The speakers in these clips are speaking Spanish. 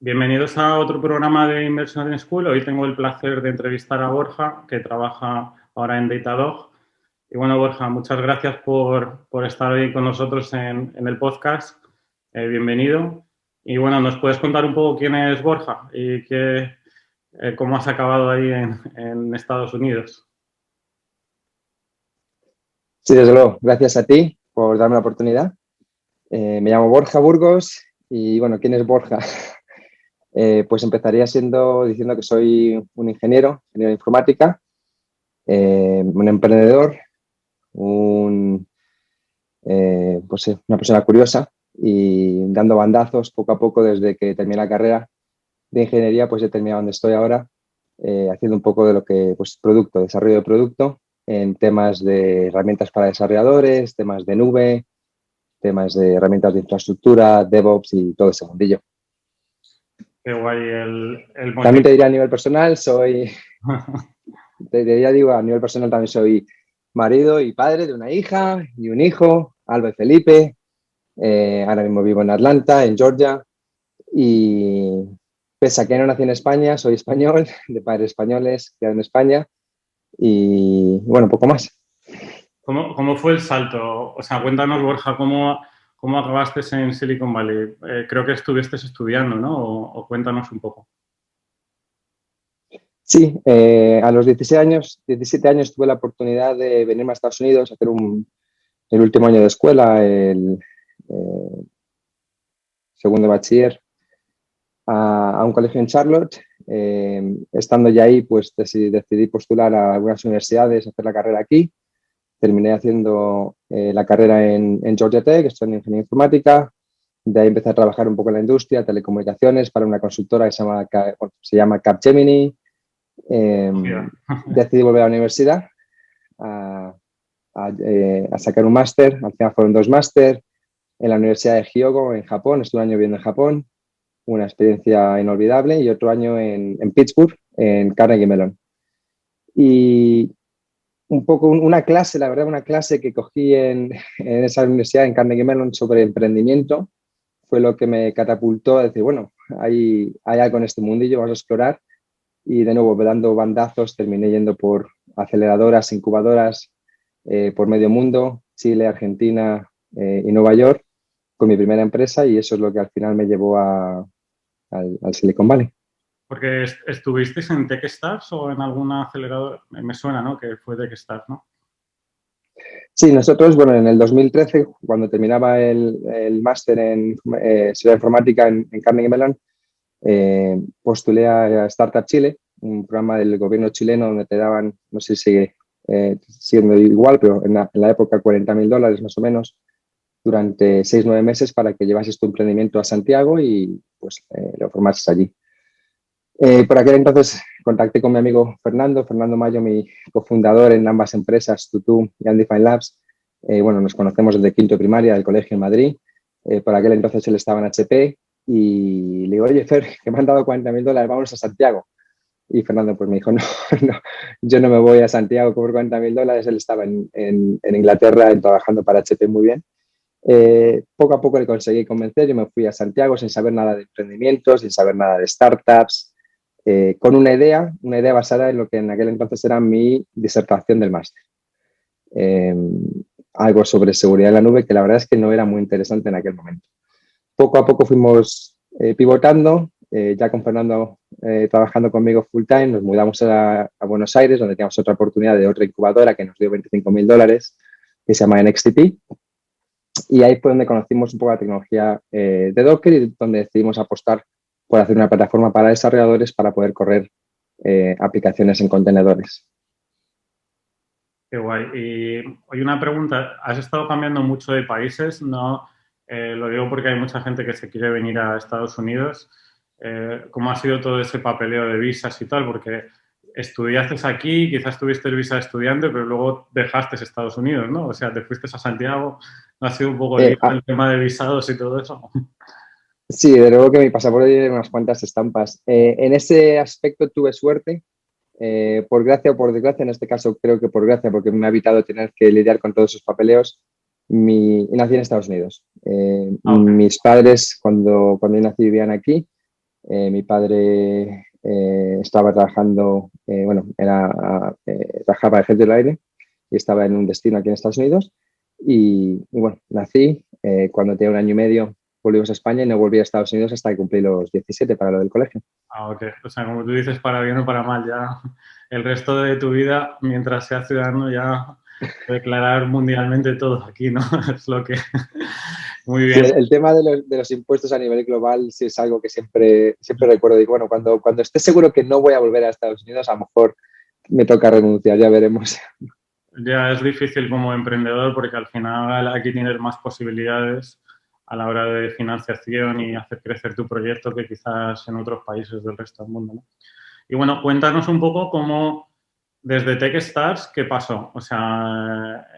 Bienvenidos a otro programa de Inversion School. Hoy tengo el placer de entrevistar a Borja, que trabaja ahora en Datadog. Y bueno, Borja, muchas gracias por estar hoy con nosotros en el podcast. Bienvenido. Y bueno, ¿nos puedes contar un poco quién es Borja y cómo has acabado ahí en Estados Unidos? Sí, desde luego. Gracias a ti por darme la oportunidad. Me llamo Borja Burgos y, bueno, ¿quién es Borja? Pues empezaría diciendo que soy un ingeniero de informática, un emprendedor, una persona curiosa y dando bandazos poco a poco desde que terminé la carrera de ingeniería, pues he terminado donde estoy ahora, haciendo un poco de lo que, pues, desarrollo de producto en temas de herramientas para desarrolladores, temas de nube, temas de herramientas de infraestructura, DevOps y todo ese mundillo. Qué guay el También motivo. te diría a nivel personal, a nivel personal también soy marido y padre de una hija y un hijo, Alba y Felipe. Ahora mismo vivo en Atlanta, en Georgia, y pese a que no nací en España, soy español, de padres españoles, criado en España, y bueno, poco más. ¿Cómo fue el salto? O sea, cuéntanos, Borja, cómo acabaste en Silicon Valley. Creo que estuviste estudiando, ¿no? O cuéntanos un poco. Sí, a los 17 años tuve la oportunidad de venirme a Estados Unidos a hacer el último año de escuela, el segundo de bachiller, a un colegio en Charlotte. Estando ya ahí, pues decidí postular a algunas universidades, hacer la carrera aquí. Terminé haciendo la carrera en Georgia Tech, estoy en ingeniería informática. De ahí empecé a trabajar un poco en la industria, telecomunicaciones, para una consultora que se llama Capgemini. Hostia. Decidí volver a la universidad a sacar un máster. Al final fueron 2 máster en la Universidad de Hyogo, en Japón. Estuve un año viviendo en Japón, una experiencia inolvidable, y otro año en Pittsburgh, en Carnegie Mellon. Y un poco una clase, la verdad, una clase que cogí en esa universidad, en Carnegie Mellon, sobre emprendimiento, fue lo que me catapultó a decir, bueno, hay algo en este mundillo, vamos a explorar. Y de nuevo, dando bandazos, terminé yendo por aceleradoras, incubadoras, por medio mundo, Chile, Argentina y Nueva York, con mi primera empresa, y eso es lo que al final me llevó al Silicon Valley. Porque estuvisteis en TechStars o en alguna aceleradora. Me suena, ¿no? Que fue TechStars, ¿no? Sí, nosotros, bueno, en el 2013, cuando terminaba el máster en seguridad informática en Carnegie Mellon, postulé a Startup Chile, un programa del gobierno chileno donde te daban, no sé si sigue siendo igual, pero en la época $40.000 más o menos, durante 6 o 9 meses para que llevases tu emprendimiento a Santiago y pues lo formases allí. Por aquel entonces contacté con mi amigo Fernando Mayo, mi cofundador en ambas empresas, Tutu y Undefined Labs. Bueno, nos conocemos desde quinto de primaria del colegio en Madrid. Por aquel entonces él estaba en HP y le digo, oye, Fer, que me han dado $40.000, vamos a Santiago. Y Fernando pues me dijo, no, no, yo no me voy a Santiago por $40.000. Él estaba en Inglaterra trabajando para HP muy bien. Poco a poco le conseguí convencer. Yo me fui a Santiago sin saber nada de emprendimientos, sin saber nada de startups, con una idea basada en lo que en aquel entonces era mi disertación del máster. Eh, Algo sobre seguridad en la nube que la verdad es que no era muy interesante en aquel momento. Poco a poco fuimos pivotando, ya con Fernando trabajando conmigo full time, nos mudamos a Buenos Aires, donde teníamos otra oportunidad de otra incubadora que nos dio $25.000, que se llama NXTP. Y ahí fue donde conocimos un poco la tecnología de Docker y donde decidimos apostar por hacer una plataforma para desarrolladores para poder correr aplicaciones en contenedores. Qué guay. Y hoy una pregunta. ¿Has estado cambiando mucho de países? No, lo digo porque hay mucha gente que se quiere venir a Estados Unidos. ¿Cómo ha sido todo ese papeleo de visas y tal? Porque estudiaste aquí, quizás tuviste el visa de estudiante, pero luego dejaste Estados Unidos, ¿no? O sea, te fuiste a Santiago. ¿No ha sido un poco lío el tema de visados y todo eso? Sí, de luego que mi pasaporte tiene unas cuantas estampas. En ese aspecto tuve suerte, por gracia o por desgracia, en este caso creo que por gracia, porque me ha evitado tener que lidiar con todos esos papeleos. Nací en Estados Unidos. Ah, ok. Mis padres, cuando yo nací, vivían aquí. Mi padre estaba trabajando, trabajaba de jefe del aire y estaba en un destino aquí en Estados Unidos. Y bueno, nací, cuando tenía un año y medio volvimos a España y no volví a Estados Unidos hasta que cumplí los 17 para lo del colegio. Ah, ok. O sea, como tú dices, para bien o para mal, ya el resto de tu vida, mientras seas ciudadano, ya declarar mundialmente todo aquí, ¿no? Es lo que... Muy Sí, bien. el tema de los impuestos a nivel global sí es algo que siempre recuerdo. Digo, bueno, cuando esté seguro que no voy a volver a Estados Unidos, a lo mejor me toca renunciar, ya veremos. Ya es difícil como emprendedor porque al final aquí tienes más posibilidades a la hora de financiación y hacer crecer tu proyecto que quizás en otros países del resto del mundo, ¿no? Y bueno, cuéntanos un poco cómo, desde Techstars, ¿qué pasó? O sea,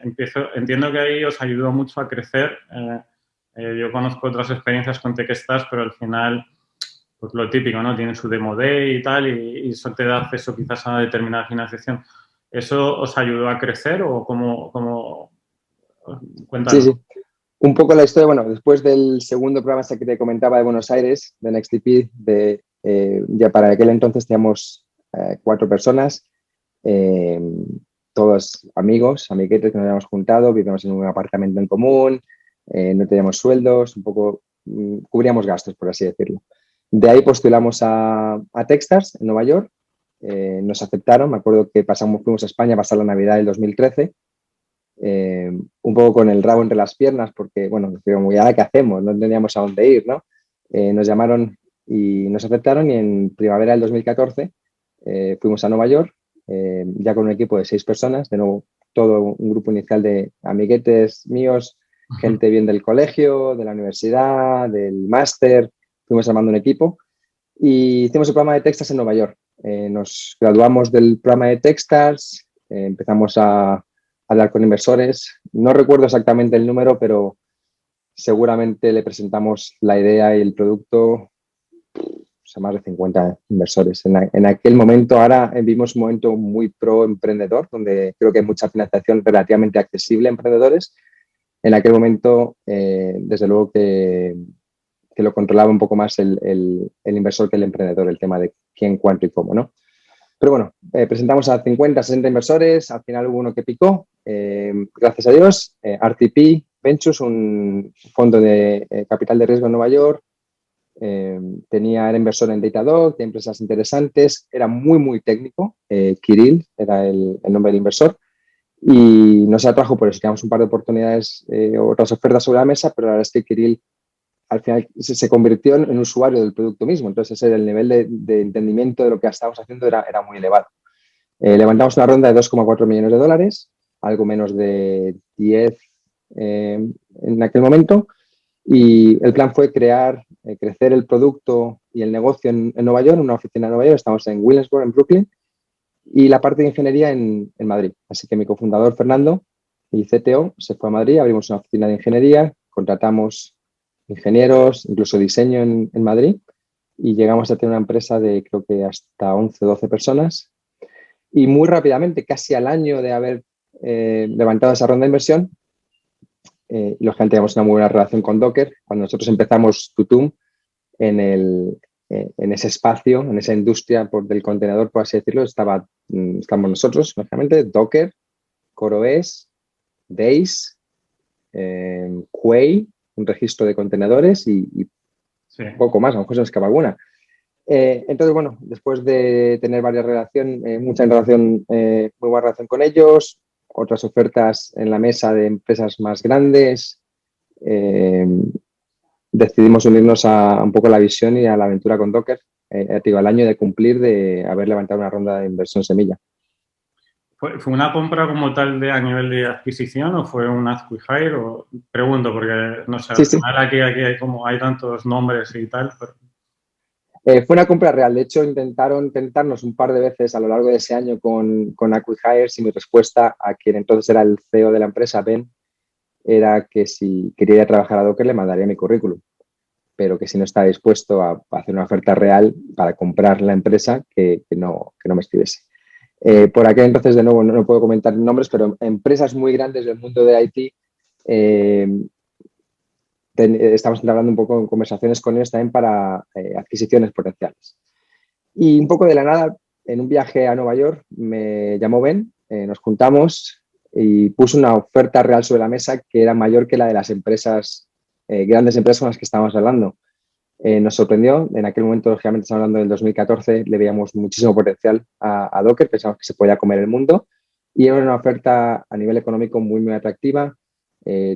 entiendo que ahí os ayudó mucho a crecer. Yo conozco otras experiencias con Techstars, pero al final, pues lo típico, ¿no? Tienen su demo day y tal, y eso te da acceso quizás a determinada financiación. ¿Eso os ayudó a crecer o cómo? Sí, Cuéntanos. sí. Un poco la historia, bueno, después del segundo programa ese que te comentaba de Buenos Aires, de NextDP, ya para aquel entonces teníamos 4 personas, eh, todos amigos, amiguetes que nos habíamos juntado, vivíamos en un apartamento en común, no teníamos sueldos, un poco cubríamos gastos, por así decirlo. De ahí postulamos a Techstars en Nueva York, nos aceptaron, me acuerdo que fuimos a España a pasar la Navidad del 2013, un poco con el rabo entre las piernas, porque, bueno, como ya, ¿qué hacemos? No teníamos a dónde ir, ¿no? Nos llamaron y nos aceptaron y en primavera del 2014 fuimos a Nueva York, ya con un equipo de 6 personas, de nuevo todo un grupo inicial de amiguetes míos, gente bien del colegio, de la universidad, del máster, fuimos armando un equipo y hicimos el programa de Techstars en Nueva York. Nos graduamos del programa de Techstars, empezamos a hablar con inversores. No recuerdo exactamente el número, pero seguramente le presentamos la idea y el producto a más de 50 inversores. En aquel momento, ahora vimos un momento muy pro emprendedor, donde creo que hay mucha financiación relativamente accesible a emprendedores. En aquel momento, desde luego que lo controlaba un poco más el inversor que el emprendedor, el tema de quién, cuánto y cómo, ¿no? Pero bueno, presentamos a 50, 60 inversores, al final hubo uno que picó, gracias a Dios, RTP Ventures, un fondo de capital de riesgo en Nueva York, era inversor en Datadog, de empresas interesantes, era muy, muy técnico, Kirill era el nombre del inversor, y nos atrajo por eso, teníamos un par de oportunidades, otras ofertas sobre la mesa, pero la verdad es que Kirill al final se convirtió en usuario del producto mismo. Entonces, el nivel de entendimiento de lo que estábamos haciendo era muy elevado. Levantamos una ronda de 2,4 millones de dólares, algo menos de 10 en aquel momento. Y el plan fue crecer el producto y el negocio en Nueva York, en una oficina en Nueva York. Estamos en Williamsburg, en Brooklyn, y la parte de ingeniería en Madrid. Así que mi cofundador, Fernando, y CTO, se fue a Madrid, abrimos una oficina de ingeniería, contratamos ingenieros, incluso diseño en Madrid, y llegamos a tener una empresa de creo que hasta 11 o 12 personas. Y muy rápidamente, casi al año de haber levantado esa ronda de inversión, lógicamente teníamos una muy buena relación con Docker. Cuando nosotros empezamos Tutum en ese espacio, en esa industria del contenedor, por así decirlo, estamos nosotros, lógicamente, Docker, CoreOS, Days, Quay, un registro de contenedores y Sí. poco más, a lo mejor se nos escapa alguna. Entonces, bueno, después de tener varias relaciones, muy buena relación con ellos, otras ofertas en la mesa de empresas más grandes, decidimos unirnos a un poco la visión y a la aventura con Docker, al año de cumplir de haber levantado una ronda de inversión semilla. ¿Fue una compra como tal a nivel de adquisición o fue un acqui-hire? Pregunto porque, no sé, al Sí, sí. final aquí hay tantos nombres y tal, pero... Fue una compra real. De hecho, intentaron tentarnos un par de veces a lo largo de ese año con acqui-hires y mi respuesta a quien entonces era el CEO de la empresa, Ben, era que si quería ir a trabajar a Docker le mandaría mi currículum, pero que si no estaba dispuesto a hacer una oferta real para comprar la empresa, que no me escribiese. Por aquel entonces, de nuevo, no puedo comentar nombres, pero empresas muy grandes del mundo de IT estamos hablando un poco en conversaciones con ellos también para adquisiciones potenciales. Y un poco de la nada, en un viaje a Nueva York, me llamó Ben, nos juntamos y puso una oferta real sobre la mesa que era mayor que la de las empresas, grandes empresas con las que estábamos hablando. Nos sorprendió, en aquel momento, lógicamente estamos hablando del 2014, le veíamos muchísimo potencial a Docker, pensamos que se podía comer el mundo y era una oferta a nivel económico muy, muy atractiva,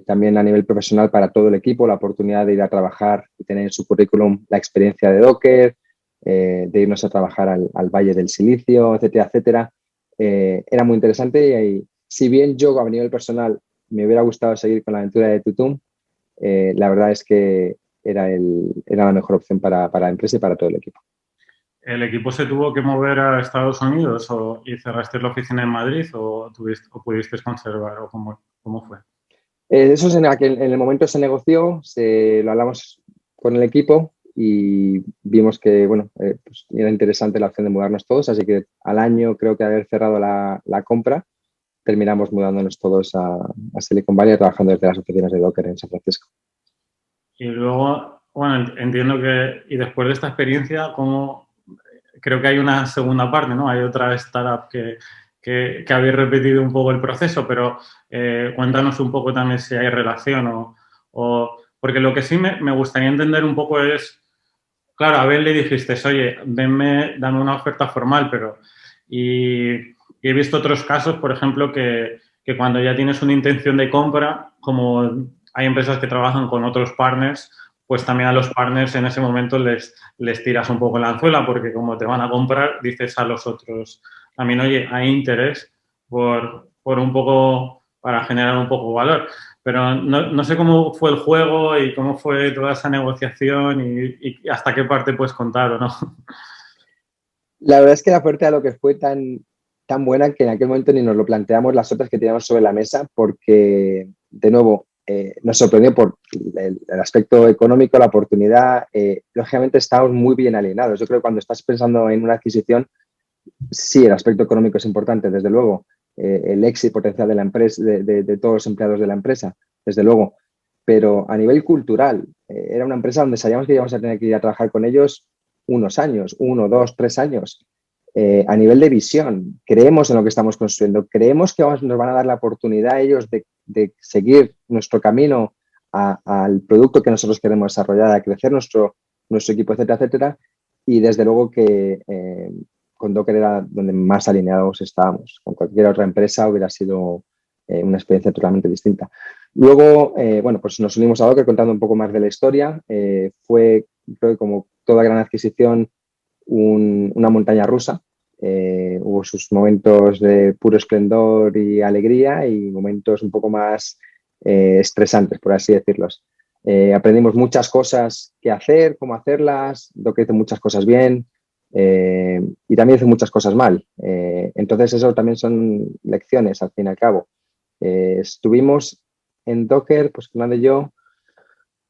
también a nivel profesional para todo el equipo, la oportunidad de ir a trabajar y tener en su currículum la experiencia de Docker, de irnos a trabajar al Valle del Silicio, etcétera, etcétera. Era muy interesante y si bien yo a nivel personal me hubiera gustado seguir con la aventura de Tutum, la verdad es que era la mejor opción para la empresa y para todo el equipo. ¿El equipo se tuvo que mover a Estados Unidos y cerraste la oficina en Madrid o pudisteis conservar o cómo fue? Eso en el momento se negoció, lo hablamos con el equipo y vimos que bueno, pues era interesante la opción de mudarnos todos, así que al año creo que haber cerrado la compra, terminamos mudándonos todos a Silicon Valley trabajando desde las oficinas de Docker en San Francisco. Y luego, bueno, entiendo que, y después de esta experiencia, creo que hay una segunda parte, ¿no? Hay otra startup que habéis repetido un poco el proceso, pero cuéntanos un poco también si hay relación porque lo que sí me gustaría entender un poco es, claro, a Ben le dijiste, oye, dame una oferta formal, pero y he visto otros casos, por ejemplo, que cuando ya tienes una intención de compra, como hay empresas que trabajan con otros partners, pues también a los partners en ese momento les tiras un poco la anzuela, porque como te van a comprar, dices a los otros también, oye, hay interés por un poco, para generar un poco valor. Pero no sé cómo fue el juego y cómo fue toda esa negociación y hasta qué parte puedes contar o no. La verdad es que la oferta de lo que fue tan buena que en aquel momento ni nos lo planteamos las otras que teníamos sobre la mesa porque, de nuevo, nos sorprendió por el aspecto económico, la oportunidad. Lógicamente estábamos muy bien alineados. Yo creo que cuando estás pensando en una adquisición, sí, el aspecto económico es importante, desde luego. El éxito potencial de la empresa, de todos los empleados de la empresa, desde luego. Pero a nivel cultural, era una empresa donde sabíamos que íbamos a tener que ir a trabajar con ellos unos años, 1, 2, 3 años. A nivel de visión, creemos en lo que estamos construyendo, creemos que nos van a dar la oportunidad a ellos de seguir nuestro camino al producto que nosotros queremos desarrollar, a crecer nuestro equipo, etcétera, etcétera. Y desde luego que con Docker era donde más alineados estábamos. Con cualquier otra empresa hubiera sido una experiencia totalmente distinta. Luego, bueno, pues nos unimos a Docker contando un poco más de la historia. Fue, creo que como toda gran adquisición, una montaña rusa. Hubo sus momentos de puro esplendor y alegría y momentos un poco más estresantes, por así decirlos. Aprendimos muchas cosas que hacer, cómo hacerlas, Docker hizo muchas cosas bien y también hizo muchas cosas mal. Entonces eso también son lecciones al fin y al cabo. Estuvimos en Docker, pues Fernando y yo,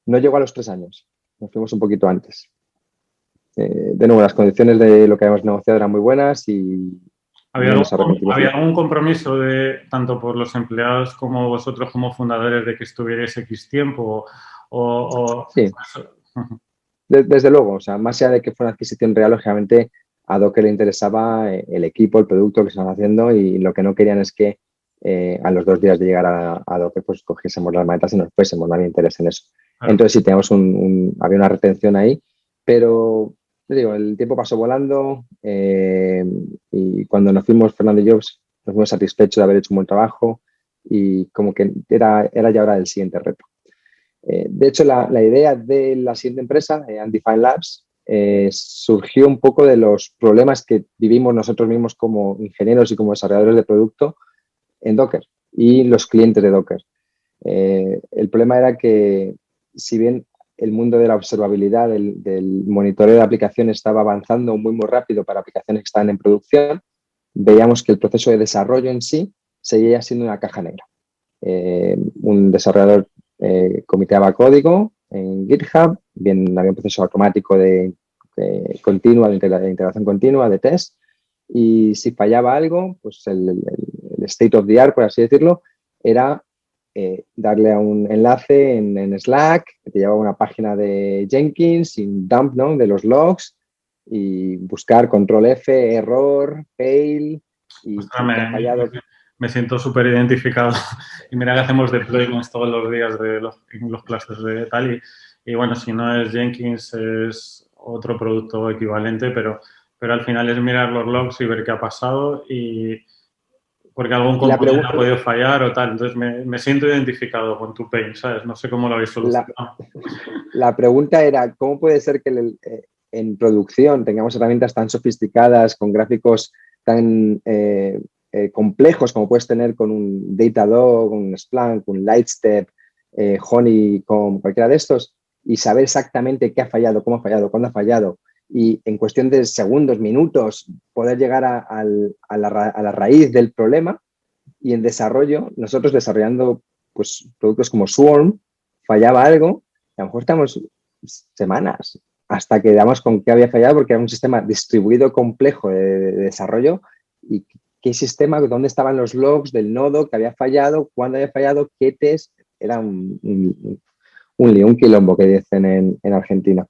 no llegó a los 3 años, nos fuimos un poquito antes. De nuevo, las condiciones de lo que habíamos negociado eran muy buenas y no nos arrepentimos. ¿Había algún compromiso tanto por los empleados como vosotros como fundadores de que estuvierais X tiempo? Sí, desde luego, o sea, más allá de que fuera una adquisición real, lógicamente a Docker le interesaba el equipo, el producto que estaban haciendo y lo que no querían es que a los 2 días de llegar a Docker pues cogiésemos las maletas y nos fuésemos, no había interés en eso. Claro. Entonces sí, teníamos había una retención ahí, pero digo, el tiempo pasó volando y cuando nos fuimos, Fernando y yo, nos fuimos satisfechos de haber hecho un buen trabajo y como que era ya hora del siguiente reto. De hecho, la idea de la siguiente empresa, Undefined Labs, surgió un poco de los problemas que vivimos nosotros mismos como ingenieros y como desarrolladores de producto en Docker y los clientes de Docker. El problema era que, si bien el mundo de la observabilidad, del monitoreo de aplicaciones estaba avanzando muy, muy rápido para aplicaciones que estaban en producción, veíamos que el proceso de desarrollo en sí seguía siendo una caja negra. Un desarrollador comiteaba código en GitHub, bien había un proceso automático de integración continua, de test, y si fallaba algo, pues el state of the art, por así decirlo, era darle a un enlace en Slack que te lleva a una página de Jenkins y un dump, ¿no?, de los logs y buscar control F, error, fail y Ostras, qué ha fallado. me siento súper identificado. Y mira que hacemos deployments todos los días de en los clusters de tal. Y bueno, si no es Jenkins, es otro producto equivalente, pero al final es mirar los logs y ver qué ha pasado y porque algún La, componente ha podido fallar o tal. Entonces me siento identificado con tu pain, ¿sabes? No sé cómo lo habéis la, solucionado. la pregunta era, ¿cómo puede ser que en producción tengamos herramientas tan sofisticadas, con gráficos tan complejos como puedes tener con un Datadog, un Splunk, un Lightstep, Honey, con cualquiera de estos, y saber exactamente qué ha fallado, cómo ha fallado, cuándo ha fallado, y en cuestión de segundos, minutos, poder llegar a la raíz del problema? Y en desarrollo, nosotros desarrollando pues, productos como Swarm, fallaba algo, a lo mejor estamos semanas hasta que damos con qué había fallado, porque era un sistema distribuido complejo de desarrollo y qué sistema, dónde estaban los logs del nodo que había fallado, cuándo había fallado, qué test, era un lío, un quilombo que dicen en Argentina.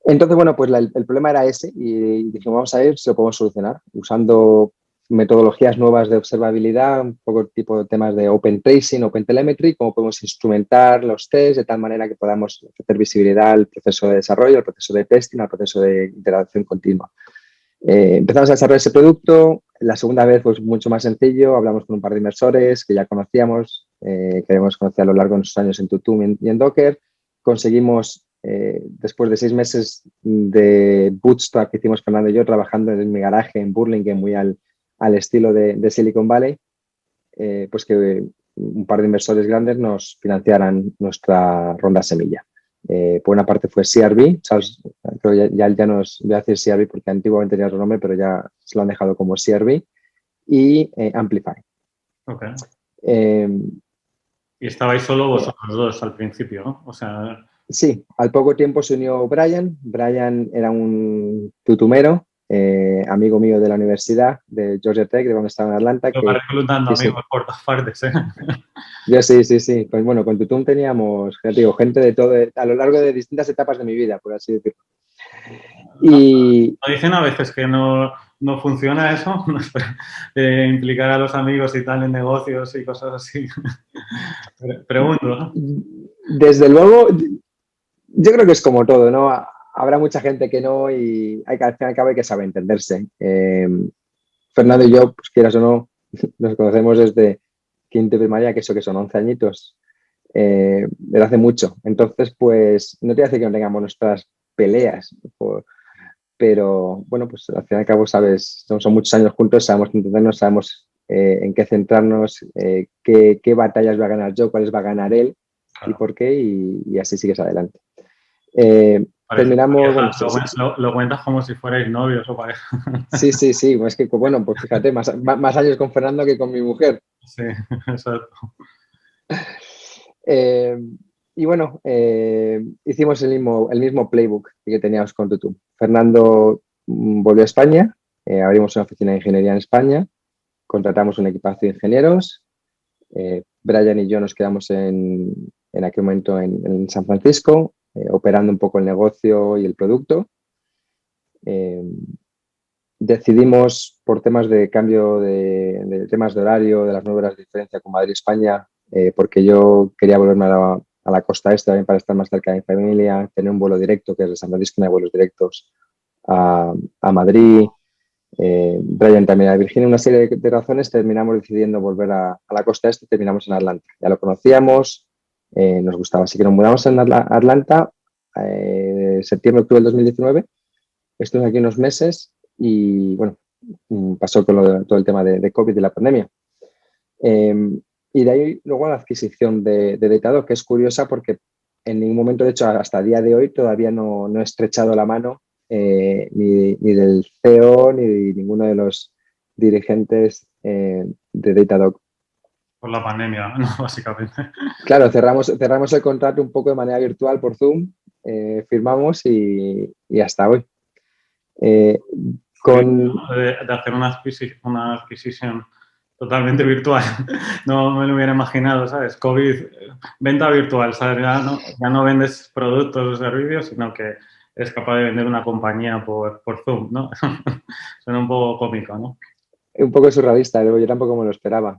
Entonces, bueno, pues el problema era ese y dijimos, vamos a ver si lo podemos solucionar usando metodologías nuevas de observabilidad, un poco tipo de temas de Open Tracing, Open Telemetry, cómo podemos instrumentar los tests de tal manera que podamos hacer visibilidad al proceso de desarrollo, al proceso de testing, al proceso de interacción continua. Empezamos a desarrollar ese producto. La segunda vez, pues mucho más sencillo. Hablamos con un par de inversores que ya conocíamos, que habíamos conocido a lo largo de nuestros años en Tutum y en Docker. Conseguimos, después de 6 meses de bootstrap que hicimos Fernando y yo, trabajando en mi garaje en Burlingame, muy al estilo de Silicon Valley, pues que un par de inversores grandes nos financiaran nuestra ronda semilla. Por una parte fue CRV, Charles, creo ya nos voy a decir CRV porque antiguamente tenía otro nombre, pero ya se lo han dejado como CRV, y Amplify. Okay. Eh, Y estabais solo vosotros dos al principio, ¿no? O sea, sí, al poco tiempo se unió Brian. Brian era un tutumero, amigo mío de la universidad, de Georgia Tech, de donde estaba en Atlanta. lo vas reclutando Que sí, amigos por todas partes, ¿eh? yo sí. Pues bueno, con Tutum teníamos, ya te digo, gente de todo, a lo largo de distintas etapas de mi vida, por así decirlo. No, Y no dicen a veces que no funciona eso, de implicar a los amigos y tal en negocios y cosas así. Pregunto, ¿no? desde luego, yo creo que es como todo, ¿no? Habrá mucha gente que no y al fin y al cabo hay que saber entenderse. Fernando y yo, pues quieras o no, nos conocemos desde quinto de primaria, que eso que son 11 añitos, desde hace mucho. Entonces, pues no te voy a decir que no tengamos nuestras peleas, pero bueno, pues al fin y al cabo, sabes, son muchos años juntos, sabemos entendernos, sabemos en qué centrarnos, qué batallas va a ganar yo, cuáles va a ganar él y Claro. por qué, y así sigues adelante. Parece Terminamos, bueno, lo cuentas como si fuerais novios o pareja. sí, es que, bueno, pues fíjate, más años con Fernando que con mi mujer. Sí, exacto. Eh, y bueno, hicimos el mismo playbook que teníamos con Tutu. Fernando volvió a España, abrimos una oficina de ingeniería en España, contratamos un equipazo de ingenieros. Brian y yo nos quedamos en aquel momento en San Francisco, operando un poco el negocio y el producto. Eh, Decidimos, por temas de cambio de temas de horario, de las 9 horas de diferencia con Madrid y España, porque yo quería volverme a la costa este también para estar más cerca de mi familia, tener un vuelo directo, que es de San Francisco, no hay vuelos directos a Madrid. Brian también a Virginia, una serie de razones, terminamos decidiendo volver a la costa este y terminamos en Atlanta. Ya lo conocíamos, nos gustaba, así que nos mudamos en Atlanta, septiembre, octubre del 2019. Estuve aquí unos meses y bueno, pasó con todo el tema de COVID y la pandemia. Eh, y de ahí luego la adquisición de Datadog, que es curiosa porque en ningún momento, de hecho, hasta el día de hoy todavía no he estrechado la mano ni del CEO ni de ninguno de los dirigentes de Datadog. Por la pandemia, ¿no? Básicamente. Claro, cerramos el contrato un poco de manera virtual por Zoom, firmamos y hasta hoy. Eh, Curioso, con ¿no? De hacer una adquisición totalmente virtual. No me lo hubiera imaginado, ¿sabes? COVID, venta virtual, ¿sabes? Ya no vendes productos o servicios, sino que eres capaz de vender una compañía por Zoom, ¿no? Suena un poco cómico, ¿no? Un poco surrealista, yo tampoco me lo esperaba.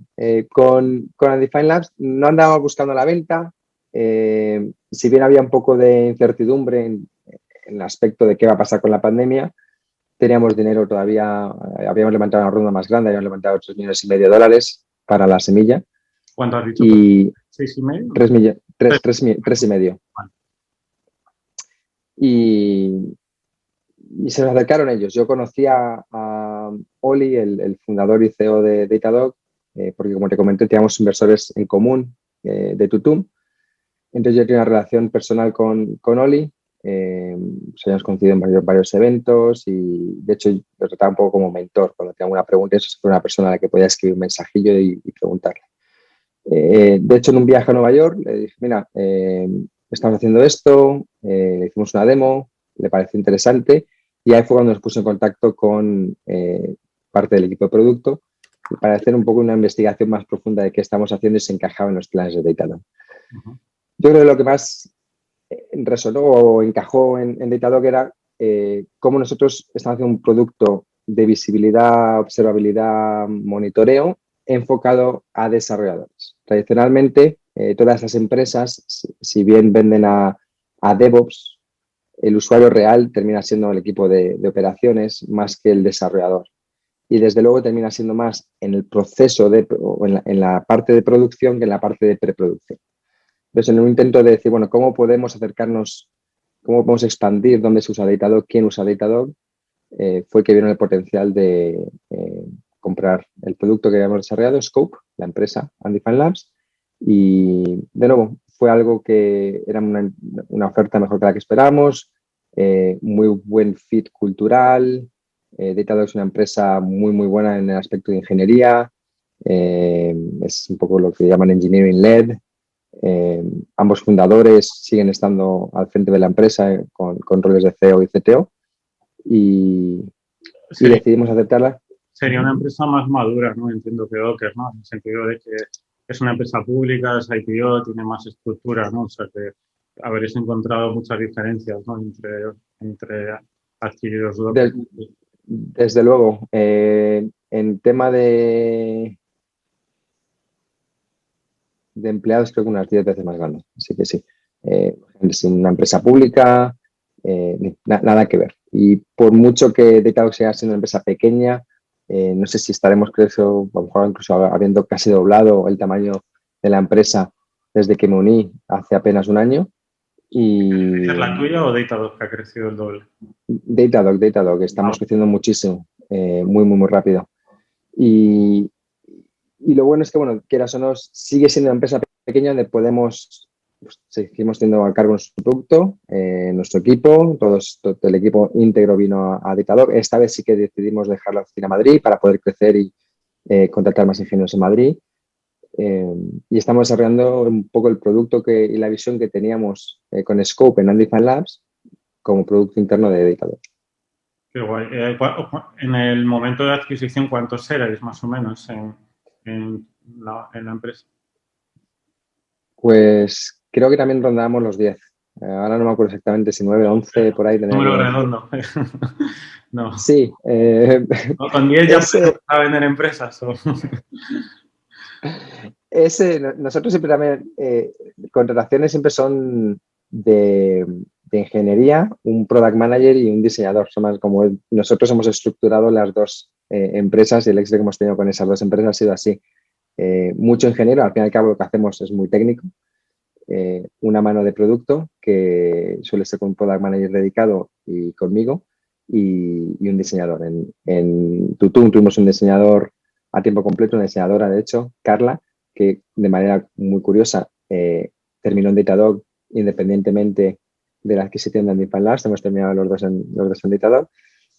Con Undefined Labs no andábamos buscando la venta, si bien había un poco de incertidumbre en el aspecto de qué va a pasar con la pandemia, teníamos dinero todavía, habíamos levantado una ronda más grande, habíamos levantado 3,5 millones para la semilla ¿Cuánto has dicho? y ¿6,5? 3,5 millones. Vale. Y, y se me acercaron ellos. Yo conocía a Oli, el fundador y CEO de Datadog, porque como te comenté, teníamos inversores en común de Tutum. Entonces yo tenía una relación personal con Oli, nos habíamos conocido en varios eventos y de hecho lo trataba un poco como mentor. Cuando tenía alguna pregunta, eso fue una persona a la que podía escribir un mensajillo y preguntarle. De hecho, en un viaje a Nueva York le dije, mira, estamos haciendo esto, le hicimos una demo, le pareció interesante y ahí fue cuando nos puso en contacto con parte del equipo de producto para hacer un poco una investigación más profunda de qué estamos haciendo y se encajaba en los planes de Datadog. Uh-huh. Yo creo que lo que más resonó o encajó en Datadog era cómo nosotros estamos haciendo un producto de visibilidad, observabilidad, monitoreo enfocado a desarrolladores. Tradicionalmente, todas las empresas, si bien venden a DevOps, el usuario real termina siendo el equipo de operaciones más que el desarrollador. Y desde luego termina siendo más en el proceso o en la parte de producción que en la parte de preproducción. Entonces, en un intento de decir, bueno, ¿cómo podemos acercarnos, cómo podemos expandir dónde se usa Datadog, quién usa Datadog? Fue que vieron el potencial de comprar el producto que habíamos desarrollado, Scope, la empresa Undefined Labs, y de nuevo, fue algo que era una oferta mejor que la que esperábamos, muy buen fit cultural, Datadog es una empresa muy, muy buena en el aspecto de ingeniería, es un poco lo que llaman engineering led. Ambos fundadores siguen estando al frente de la empresa con roles de CEO y CTO y Sería, decidimos aceptarla. sería una empresa más madura, ¿no? Entiendo que Docker, ¿no? En el sentido de que es una empresa pública, es IPO, tiene más estructura, ¿no? O sea que habréis encontrado muchas diferencias, ¿no? Entre adquiridos Docker. De, desde luego, en tema de empleados creo que unas 10 veces más grande, así que sí. Es una empresa pública, nada que ver. Y por mucho que Datadog sea siendo una empresa pequeña, no sé si estaremos, creo, a lo mejor incluso habiendo casi doblado el tamaño de la empresa desde que me uní hace apenas un año. ¿Es Y la tuya o Datadog que ha crecido el doble? Datadog, estamos Ah, creciendo muchísimo, muy, muy, muy rápido. Y, y lo bueno es que, bueno, quieras o no, sigue siendo una empresa pequeña donde podemos, pues, seguimos teniendo a cargo nuestro producto, nuestro equipo, todo el equipo íntegro vino a Datadog. Esta vez sí que decidimos dejar la oficina en Madrid para poder crecer y contratar más ingenieros en Madrid. Y estamos desarrollando un poco el producto y la visión que teníamos con Scope en Undefined Labs como producto interno de Datadog. qué guay. En el momento de adquisición, ¿cuántos erais más o menos en la empresa? Pues creo que también rondábamos los 10. Ahora no me acuerdo exactamente si 9 o 11 por ahí Número tenemos. redondo. No. Sí, Con 10 ya puedes ese, empezar a vender empresas. nosotros siempre también, contrataciones siempre son de ingeniería, un product manager y un diseñador. Somos como nosotros hemos estructurado las dos empresas y el éxito que hemos tenido con esas dos empresas ha sido así. Mucho ingeniero, al fin y al cabo lo que hacemos es muy técnico. Una mano de producto que suele ser con un product manager dedicado y conmigo y un diseñador. En Tutum tuvimos un diseñador a tiempo completo, una diseñadora de hecho, Carla, que de manera muy curiosa terminó en Datadog independientemente de la adquisición de Undefined Labs. Hemos terminado los dos en Datadog.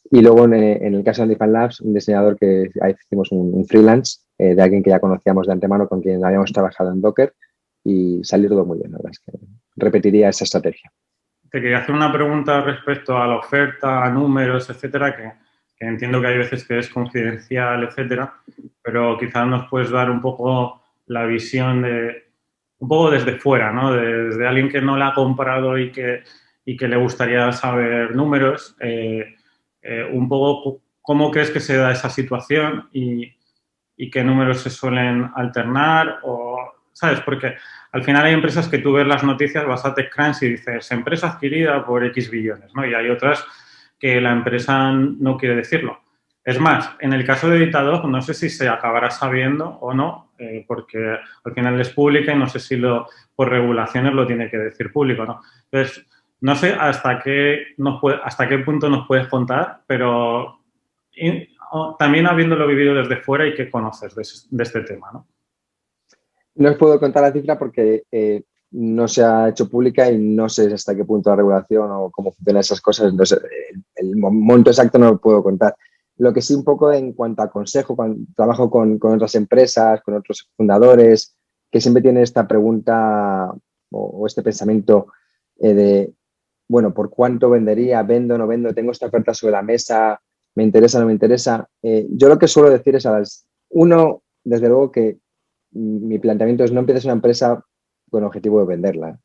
Y luego en el caso de Undefined Labs, un diseñador que ahí hicimos un freelance de alguien que ya conocíamos de antemano, con quien habíamos trabajado en Docker y salió todo muy bien. La verdad es que repetiría esa estrategia. Te quería hacer una pregunta respecto a la oferta, a números, etcétera, que que entiendo que hay veces que es confidencial, etcétera, pero quizás nos puedes dar un poco la visión de, un poco desde fuera, ¿no? Desde alguien que no la ha comprado y que le gustaría saber números, un poco cómo crees que se da esa situación y qué números se suelen alternar o, ¿sabes? Porque al final hay empresas que tú ves las noticias, vas a TechCrunch y dices, empresa adquirida por X billones, ¿no? Y hay otras que la empresa no quiere decirlo. Es más, en el caso de Editador, no sé si se acabará sabiendo o no, porque al final es pública y no sé si por regulaciones lo tiene que decir público, ¿no? Entonces, no sé hasta qué punto nos puedes contar, pero también habiéndolo vivido desde fuera y qué conoces de este tema, ¿no? No os puedo contar la cifra porque no se ha hecho pública y no sé hasta qué punto la regulación o cómo funcionan esas cosas. Entonces, el monto exacto no lo puedo contar. Lo que sí un poco en cuanto a consejo, cuando trabajo con otras empresas, con otros fundadores, que siempre tienen esta pregunta o este pensamiento de, bueno, ¿por cuánto vendería? ¿Vendo o no vendo? ¿Tengo esta oferta sobre la mesa? ¿Me interesa o no me interesa? Yo lo que suelo decir es uno, desde luego que mi planteamiento es no empieces una empresa con objetivo de venderla.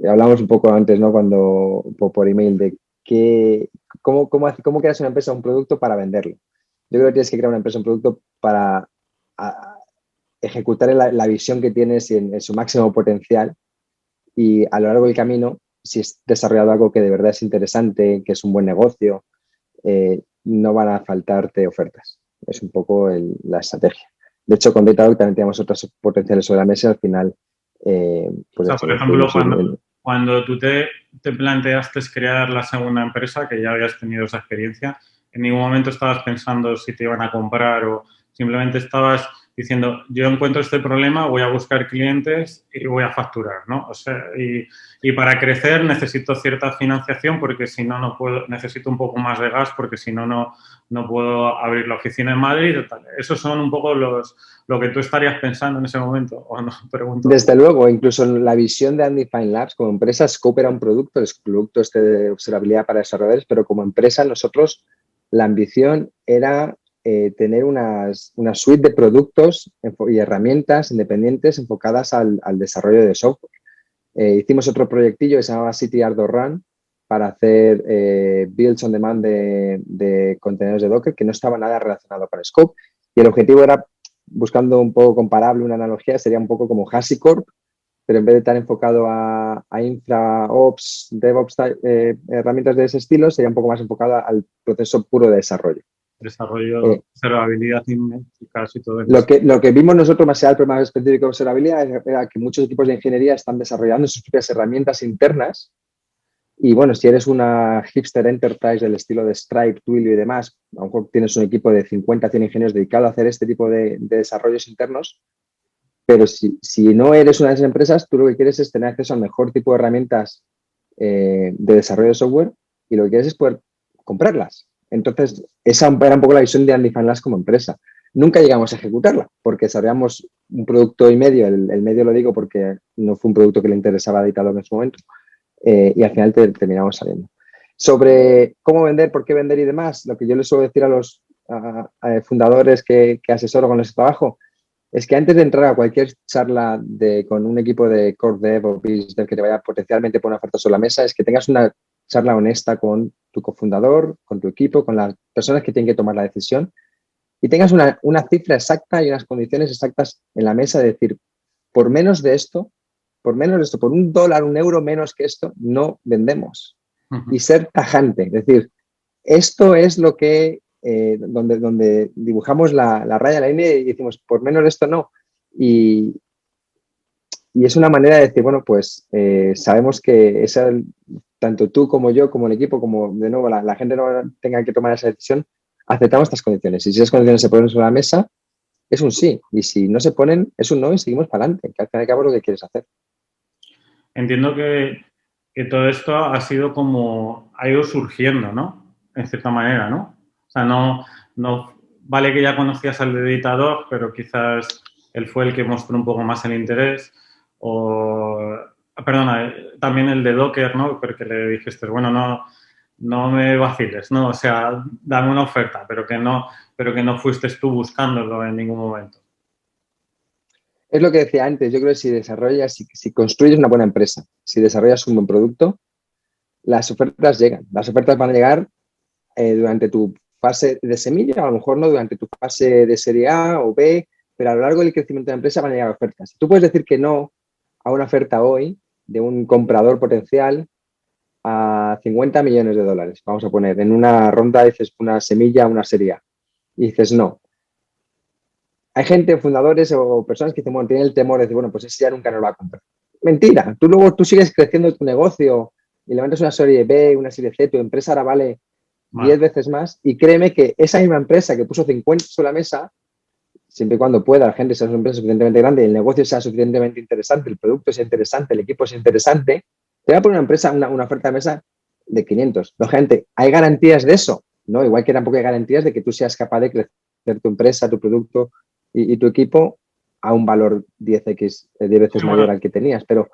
Hablamos un poco antes, ¿no? Cuando por email de cómo creas una empresa, un producto para venderlo. Yo creo que tienes que crear una empresa, un producto para ejecutar la visión que tienes en su máximo potencial y a lo largo del camino, si has desarrollado algo que de verdad es interesante, que es un buen negocio, no van a faltarte ofertas. Es un poco la estrategia. De hecho, con Datadog también teníamos otras potenciales sobre la mesa y al final, O pues sea, eso, por ejemplo, decidimos ir. cuando tú te planteaste crear la segunda empresa, que ya habías tenido esa experiencia, en ningún momento estabas pensando si te iban a comprar o simplemente estabas diciendo, yo encuentro este problema, voy a buscar clientes y voy a facturar, ¿no? O sea, y para crecer necesito cierta financiación porque si no, no puedo, necesito un poco más de gas porque si no, no puedo abrir la oficina en Madrid. Tal. Esos son un poco lo que tú estarías pensando en ese momento, o no, pregunto. Desde luego, incluso en la visión de Undefined Labs, como empresa, Scope era un producto, el producto este de observabilidad para desarrolladores, pero como empresa nosotros la ambición era tener una suite de productos y herramientas independientes enfocadas al desarrollo de software. Hicimos otro proyectillo que se llamaba City Ardor Run para hacer builds on demand de contenedores de Docker que no estaba nada relacionado con Scope y el objetivo era, buscando un poco comparable, una analogía, sería un poco como HashiCorp, pero en vez de estar enfocado a infra, ops, DevOps, herramientas de ese estilo, sería un poco más enfocado al proceso puro de desarrollo. Desarrollo, Eh, observabilidad y métricas y todo eso. lo que vimos nosotros, más allá del problema específico de observabilidad, era que muchos equipos de ingeniería están desarrollando sus propias herramientas internas. Y bueno, si eres una hipster enterprise del estilo de Stripe, Twilio y demás, a lo mejor tienes un equipo de 50, 100 ingenieros dedicado a hacer este tipo de desarrollos internos, pero si no eres una de esas empresas, tú lo que quieres es tener acceso al mejor tipo de herramientas de desarrollo de software y lo que quieres es poder comprarlas. Entonces, esa era un poco la visión de Undefined Labs como empresa. Nunca llegamos a ejecutarla porque desarrollamos un producto y medio, el medio lo digo porque no fue un producto que le interesaba a Datadog en su momento, y al final terminamos saliendo. Sobre cómo vender, por qué vender y demás, lo que yo les suelo decir a los fundadores que asesoro con ese trabajo es que antes de entrar a cualquier charla con un equipo de core dev o business dev que te vaya potencialmente poner una oferta sobre la mesa, es que tengas una charla honesta con tu cofundador, con tu equipo, con las personas que tienen que tomar la decisión y tengas una cifra exacta y unas condiciones exactas en la mesa de decir, por menos de esto, por $1, €1 menos que esto, no vendemos. Y ser tajante, es decir, esto es lo que, donde dibujamos la raya, la línea y decimos, por menos de esto no. Y, y es una manera de decir, bueno, pues sabemos que tanto tú como yo, como el equipo, como de nuevo la gente no tenga que tomar esa decisión, aceptamos estas condiciones. Y si esas condiciones se ponen sobre la mesa, es un sí. Y si no se ponen, es un no y seguimos para adelante, que al fin y al cabo es lo que quieres hacer. Entiendo que todo esto ha sido como, ha ido surgiendo, ¿no? En cierta manera, ¿no? O sea, no vale que ya conocías al editador, pero quizás él fue el que mostró un poco más el interés. O, perdona, también el de Docker, ¿no? Porque le dijiste, bueno, no, no me vaciles, ¿no? O sea, dame una oferta, pero que no fuiste tú buscándolo en ningún momento. Es lo que decía antes, yo creo que si desarrollas, si construyes una buena empresa, si desarrollas un buen producto, las ofertas llegan. Las ofertas van a llegar durante tu fase de semilla, a lo mejor no durante tu fase de serie A o B, pero a lo largo del crecimiento de la empresa van a llegar ofertas. Tú puedes decir que no a una oferta hoy de un comprador potencial a 50 millones de dólares, vamos a poner, en una ronda dices una semilla, una serie A, y dices no. Hay gente, fundadores o personas que dicen, bueno, tienen el temor de decir, bueno, pues ese ya nunca nos lo va a comprar. Mentira, tú sigues creciendo tu negocio y levantas una serie B, una serie C, tu empresa ahora vale 10 Vale. veces más y créeme que esa misma empresa que puso 50 sobre la mesa, siempre y cuando pueda, la gente sea una empresa suficientemente grande, el negocio sea suficientemente interesante, el producto sea interesante, el equipo sea interesante, te va a poner una empresa, una oferta de mesa de 500. No, gente, ¿hay garantías de eso? No, igual que tampoco hay garantías de que tú seas capaz de crecer tu empresa, tu producto y tu equipo a un valor 10 veces Sí, mayor bueno, al que tenías, pero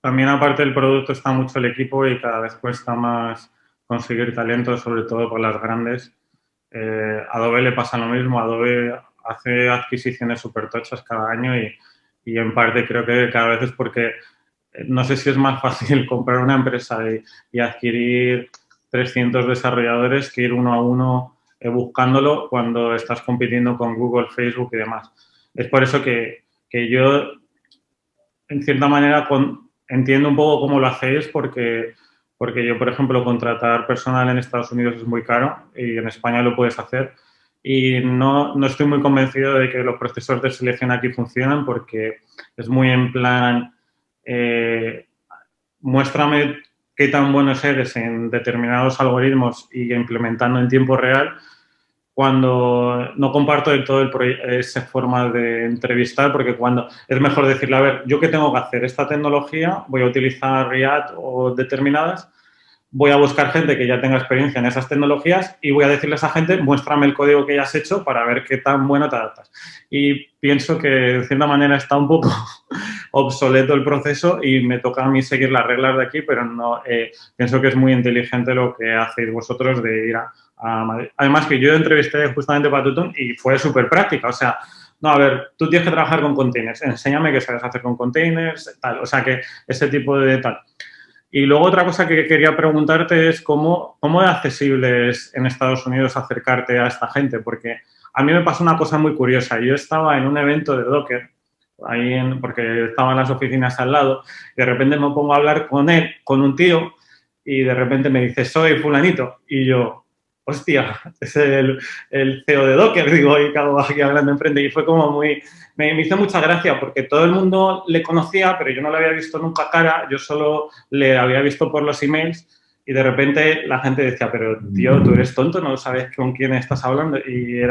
también aparte del producto está mucho el equipo y cada vez cuesta más conseguir talento, sobre todo por las grandes. Adobe le pasa lo mismo. Adobe hace adquisiciones súper tochas cada año y en parte creo que cada vez es porque no sé si es más fácil comprar una empresa y adquirir 300 desarrolladores que ir uno a uno buscándolo cuando estás compitiendo con Google, Facebook y demás. Es por eso que yo, en cierta manera, entiendo un poco cómo lo hacéis porque yo, por ejemplo, contratar personal en Estados Unidos es muy caro y en España lo puedes hacer. Y no estoy muy convencido de que los procesos de selección aquí funcionan porque es muy en plan, eh, muéstrame qué tan buenos eres en determinados algoritmos y implementando en tiempo real, cuando no comparto del todo esa forma de entrevistar, porque cuando es mejor decirle, a ver, ¿yo qué tengo que hacer? Esta tecnología, voy a utilizar React o determinadas, voy a buscar gente que ya tenga experiencia en esas tecnologías y voy a decirle a esa gente, muéstrame el código que ya has hecho para ver qué tan bueno te adaptas. Y pienso que, de cierta manera, está un poco obsoleto el proceso y me toca a mí seguir las reglas de aquí, pero no pienso que es muy inteligente lo que hacéis vosotros de ir a Madrid. Además que yo entrevisté justamente para Tutun y fue súper práctica, o sea, no, a ver, tú tienes que trabajar con containers, enséñame qué sabes hacer con containers, tal, o sea, que ese tipo de tal. Y luego otra cosa que quería preguntarte es cómo de accesible es en Estados Unidos acercarte a esta gente, porque a mí me pasó una cosa muy curiosa. Yo estaba en un evento de Docker, porque estaban las oficinas al lado, y de repente me pongo a hablar con él, con un tío, y de repente me dice, soy fulanito, y yo, hostia, es el CEO de Docker, digo, y acabo aquí hablando enfrente, y fue como me hizo mucha gracia, porque todo el mundo le conocía, pero yo no le había visto nunca cara, yo solo le había visto por los emails, y de repente la gente decía, pero tío, tú eres tonto, no sabes con quién estás hablando, y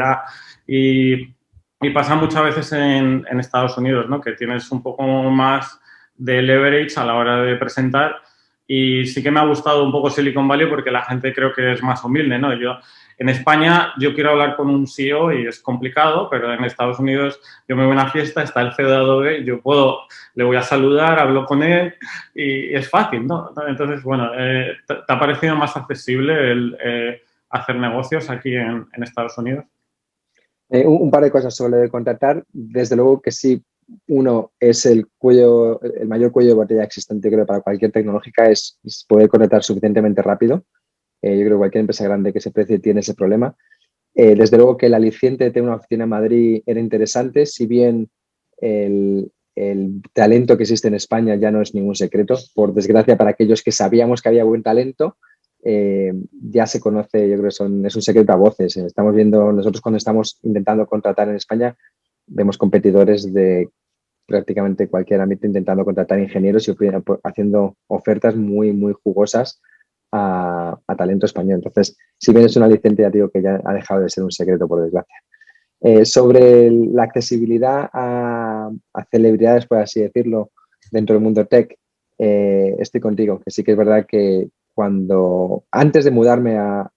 y pasa muchas veces en Estados Unidos, ¿no? Que tienes un poco más de leverage a la hora de presentar y sí que me ha gustado un poco Silicon Valley porque la gente creo que es más humilde, ¿no? En España yo quiero hablar con un CEO y es complicado, pero en Estados Unidos yo me voy a una fiesta, está el CEO de Adobe, le voy a saludar, hablo con él y es fácil, ¿no? Entonces, bueno, ¿te ha parecido más accesible el hacer negocios aquí en Estados Unidos? Un par de cosas sobre lo de contratar. Desde luego que sí, uno es el mayor cuello de botella existente, creo, para cualquier tecnológica es poder contratar suficientemente rápido. Yo creo que cualquier empresa grande que se precie tiene ese problema. Desde luego que el aliciente de tener una oficina en Madrid era interesante, si bien el talento que existe en España ya no es ningún secreto. Por desgracia, para aquellos que sabíamos que había buen talento, ya se conoce, yo creo que es un secreto a voces. Estamos viendo, nosotros cuando estamos intentando contratar en España, vemos competidores de prácticamente cualquier ámbito intentando contratar ingenieros y haciendo ofertas muy, muy jugosas a talento español. Entonces, si bien es una licencia, ya digo que ya ha dejado de ser un secreto, por desgracia. Sobre la accesibilidad a celebridades, por así decirlo, dentro del mundo tech, estoy contigo, que sí que es verdad que antes de mudarme a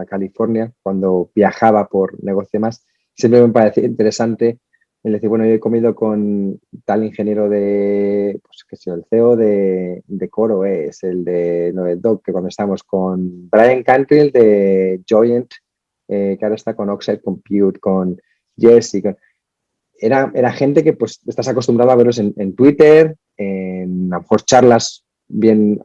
California, cuando viajaba por negocio más, siempre me parecía interesante el decir, bueno, yo he comido con tal ingeniero de, pues qué sé yo, el CEO de Coro es, el de Novedoc, que cuando estábamos con Brian Cantrill de Joyent, que ahora está con Oxide Compute, con Jesse, era gente que pues estás acostumbrado a verlos en Twitter, en a lo mejor charlas bien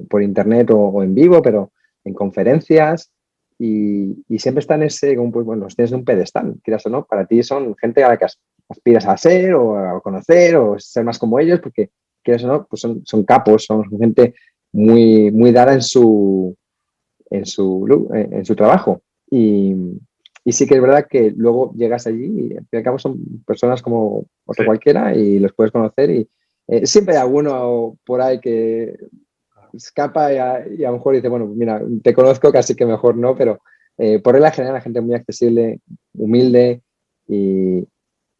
por internet o en vivo, pero en conferencias y siempre están ese, como, pues bueno, los tienes en un pedestal, quieras o no, para ti son gente a la que aspiras a ser o a conocer o ser más como ellos, porque quieras o no, pues son capos, son gente muy, muy dada en su trabajo. Y sí que es verdad que luego llegas allí y al fin y al cabo son personas como otro Sí. cualquiera y los puedes conocer y siempre hay alguno por ahí que escapa y a lo mejor dice, bueno, mira, te conozco, casi que mejor no, pero por regla general la gente es muy accesible, humilde y,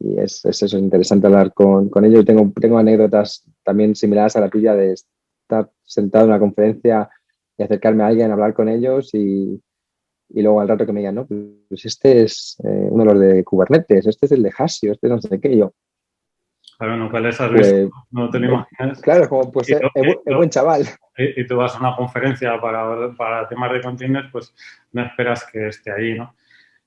es eso, interesante hablar con ellos. Tengo anécdotas también similares a la tuya de estar sentado en una conferencia y acercarme a alguien, hablar con ellos y luego al rato que me digan, no, pues este es uno de los de Kubernetes, este es el de Hasio, este no sé qué, y yo, Claro, nunca les has visto, pues, no te lo imaginas. claro, como pues Y tú, es buen chaval. y tú vas a una conferencia para temas de containers, pues no esperas que esté ahí, ¿no?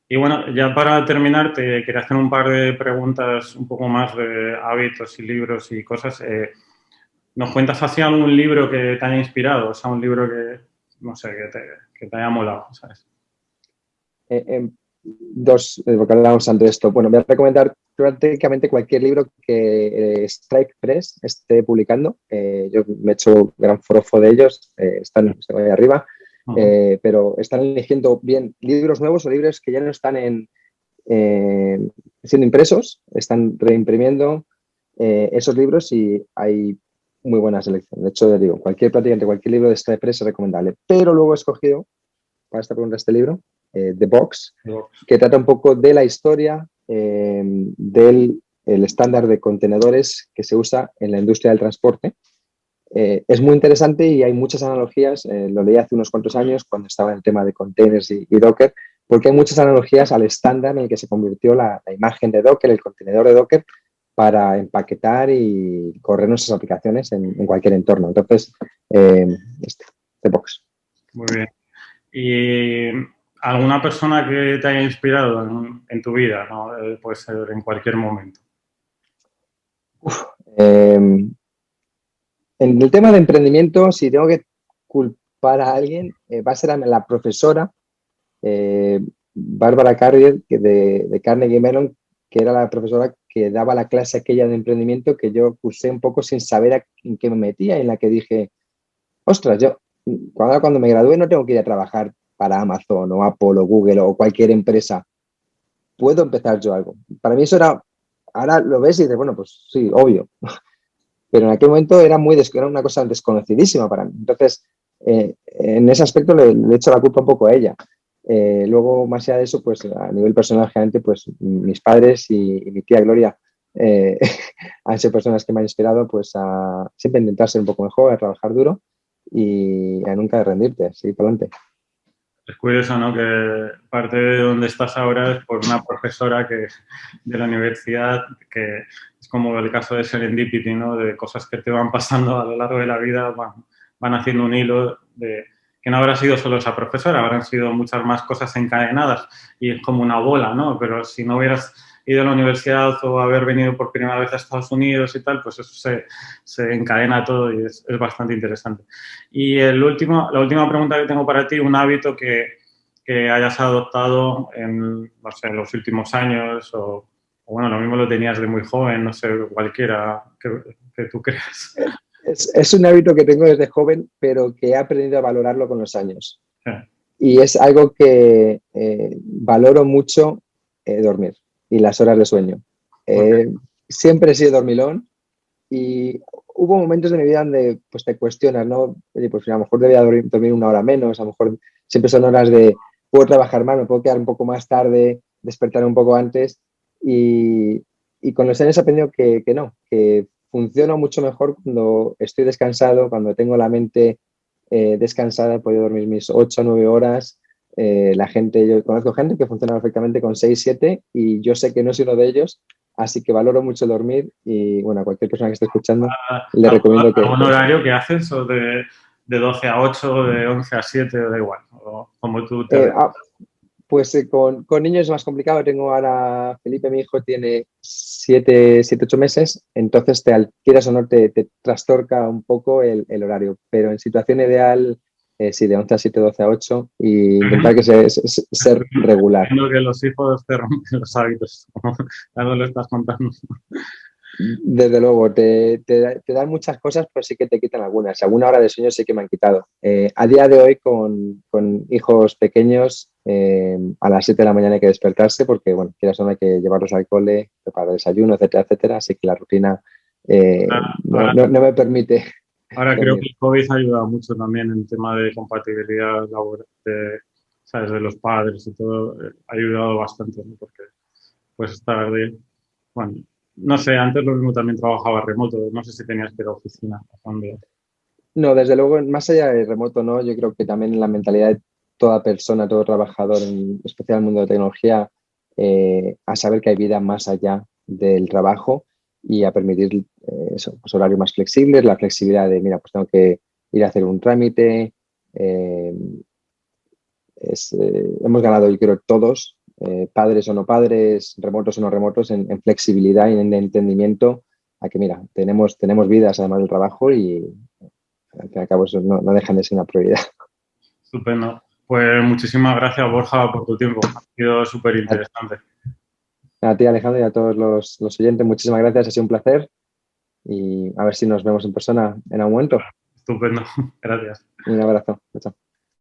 Y bueno, ya para terminar, te quería hacer un par de preguntas un poco más de hábitos y libros y cosas. ¿Nos cuentas así algún libro que te haya inspirado? O sea, un libro que, no sé, que te haya molado, ¿sabes? Porque hablábamos antes de esto. Bueno, voy a recomendar prácticamente cualquier libro que Strike Press esté publicando. Yo me he hecho gran forofo de ellos, están ahí arriba, Uh-huh. pero están eligiendo bien libros nuevos o libros que ya no están siendo impresos, están reimprimiendo esos libros y hay muy buena selección. De hecho, ya digo, prácticamente cualquier libro de Strike Press es recomendable. Pero luego he escogido para esta pregunta este libro, The Box, que trata un poco de la historia del el estándar de contenedores que se usa en la industria del transporte. Es muy interesante y hay muchas analogías, lo leí hace unos cuantos años cuando estaba en el tema de containers y Docker, porque hay muchas analogías al estándar en el que se convirtió la imagen de Docker, el contenedor de Docker, para empaquetar y correr nuestras aplicaciones en cualquier entorno. Entonces, The Box. Muy bien. ¿Y alguna persona que te haya inspirado en tu vida, ¿no? Puede ser en cualquier momento. Eh, En el tema de emprendimiento, si tengo que culpar a alguien, va a ser a la profesora eh, Bárbara Carrier de Carnegie Mellon, que era la profesora que daba la clase aquella de emprendimiento que yo cursé un poco sin saber en qué me metía, en la que dije, ostras, yo cuando me gradué no tengo que ir a trabajar para Amazon o Apple o Google o cualquier empresa. Puedo empezar yo algo. Para mí eso era, ahora lo ves y dices, bueno, pues sí, obvio. Pero en aquel momento era una cosa desconocidísima para mí. Entonces, en ese aspecto le he hecho la culpa un poco a ella. Luego, más allá de eso, pues a nivel personal, generalmente, pues mis padres y mi tía Gloria han sido personas que me han inspirado pues a siempre intentar ser un poco mejor, a trabajar duro y a nunca rendirte, a seguir para adelante. Es curioso, ¿no? Que parte de donde estás ahora es por una profesora de la universidad que es como el caso de Serendipity, ¿no? De cosas que te van pasando a lo largo de la vida, van haciendo un hilo de que no habrá sido solo esa profesora, habrán sido muchas más cosas encadenadas y es como una bola, ¿no? Pero si no hubieras ido a la universidad o haber venido por primera vez a Estados Unidos y tal, pues eso se encadena todo y es bastante interesante. Y la última pregunta que tengo para ti, un hábito que hayas adoptado en, no sé, en los últimos años o, bueno, lo mismo lo tenías de muy joven, no sé, cualquiera que tú creas. Es un hábito que tengo desde joven, pero que he aprendido a valorarlo con los años. Sí. Y es algo que valoro mucho dormir y las horas de sueño. Siempre he sido dormilón y hubo momentos de mi vida donde pues, te cuestionas, ¿no? Oye, pues a lo mejor debía dormir una hora menos, a lo mejor siempre son horas de, puedo trabajar más, me puedo quedar un poco más tarde, despertar un poco antes y con los años he aprendido que no, que funciona mucho mejor cuando estoy descansado, cuando tengo la mente descansada, he podido dormir mis 8 o 9 horas. Yo conozco gente que funciona perfectamente con 6 7 y yo sé que no soy uno de ellos así que valoro mucho dormir y, bueno, a cualquier persona que esté escuchando le recomiendo que... ¿Algún horario que haces? ¿O de 12 a 8 o de 11 a 7? Da igual. O como tú te... Eh, ah, pues con niños es más complicado. Tengo ahora, Felipe, mi hijo, tiene 8 meses, entonces quieras o no, te trastorca un poco el horario, pero en situación ideal, sí, de 11 a 7, 12 a 8 y intentar que ser regular. Entiendo que los hijos te rompen los hábitos, como ya no lo estás contando. Desde luego, te dan muchas cosas, pero sí que te quitan algunas. Alguna hora de sueño sí que me han quitado. A día de hoy, con hijos pequeños, a las 7 de la mañana hay que despertarse porque, bueno, quieras o no, hay que llevarlos al cole, preparar el desayuno, etcétera, etcétera. Así que la rutina Ahora, no me permite ahora creo que dormir. el COVID ha ayudado mucho también en el tema de compatibilidad laboral, ¿sabes? De los padres y todo. Ha ayudado bastante, ¿no? Porque pues estar de... Bueno, no sé, antes lo mismo también trabajaba remoto. No sé si tenías que ir a oficina. Donde... No, desde luego, más allá del remoto, no, yo creo que también la mentalidad de toda persona, todo trabajador, en especial en el mundo de tecnología, a saber que hay vida más allá del trabajo y a permitir eso, pues, horarios más flexibles, la flexibilidad de, mira, pues tengo que ir a hacer un trámite. eh, hemos ganado, yo creo, todos, padres o no padres, remotos o no remotos, en flexibilidad y en entendimiento a que, mira, tenemos vidas además del trabajo y al fin y al cabo eso no dejan de ser una prioridad. Estupendo. Pues muchísimas gracias, Borja, por tu tiempo. Ha sido súper interesante. A ti, Alejandro, y a todos los oyentes, muchísimas gracias, ha sido un placer y a ver si nos vemos en persona en algún momento. Estupendo. Gracias. Un abrazo. Chao.